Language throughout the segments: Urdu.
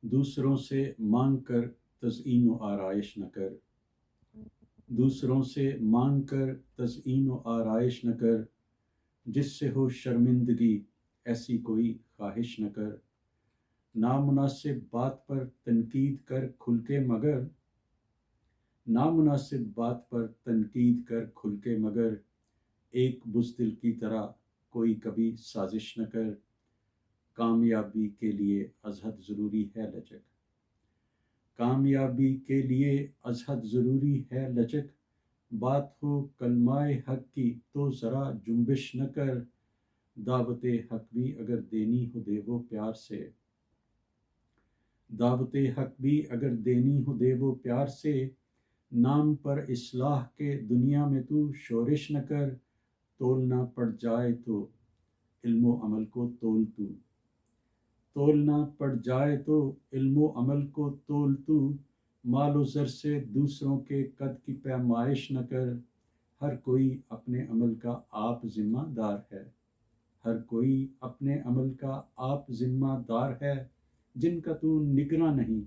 دوسروں سے مانگ کر تزئین و آرائش نہ کر، دوسروں سے مانگ کر تزئین و آرائش نہ کر، جس سے ہو شرمندگی ایسی کوئی خواہش نہ کر۔ نامناسب بات پر تنقید کر کھل کے مگر، نامناسب بات پر تنقید کر کھل کے مگر، ایک بزدل کی طرح کوئی کبھی سازش نہ کر۔ کامیابی کے لیے از حد ضروری ہے لچک، کامیابی کے لیے از حد ضروری ہے لچک، بات ہو کلمہ حق کی تو ذرا جنبش نہ کر۔ دعوت حق بھی اگر دینی ہو دے وہ پیار سے، دعوت حق بھی اگر دینی ہو دے وہ پیار سے، نام پر اصلاح کے دنیا میں تو شورش نہ کر۔ تولنا پڑ جائے تو علم و عمل کو تول تو، تولنا پڑ جائے تو علم و عمل کو تول تو، مال و زر سے دوسروں کے قد کی پیمائش نہ کر۔ ہر کوئی اپنے عمل کا آپ ذمہ دار ہے، ہر کوئی اپنے عمل کا آپ ذمہ دار ہے، جن کا تو نگراں نہیں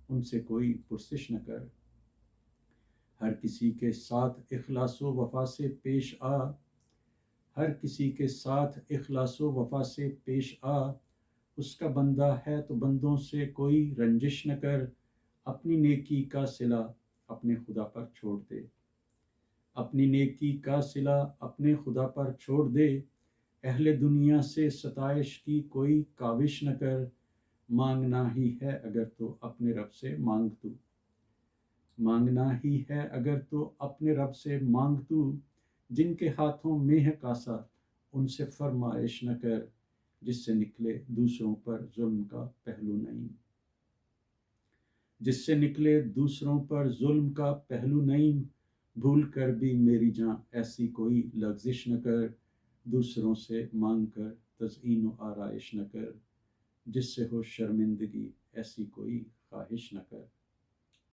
ان سے کوئی پرسش نہ کر۔ ہر کسی کے ساتھ اخلاص و وفا سے پیش آ، ہر کسی کے ساتھ اخلاص و وفا سے پیش آ، اس کا بندہ ہے تو بندوں سے کوئی رنجش نہ کر۔ اپنی نیکی کا صلہ اپنے خدا پر چھوڑ دے، اپنی نیکی کا صلہ اپنے خدا پر چھوڑ دے، اہل دنیا سے ستائش کی کوئی کاوش نہ کر۔ مانگنا ہی ہے اگر تو اپنے رب سے مانگ تو، مانگنا ہی ہے اگر تو اپنے رب سے مانگ تو، جن کے ہاتھوں میں ہے کاسہ ان سے فرمائش نہ کر، جس سے نکلے دوسروں پر ظلم کا پہلو نہیں، جس سے نکلے دوسروں پر ظلم کا پہلو نہیں۔ بھول کر بھی میری جاں ایسی کوئی لغزش نہ کر، دوسروں سے مانگ کر تزئین و آرائش نہ کر، جس سے ہو شرمندگی ایسی کوئی خواہش نہ کر۔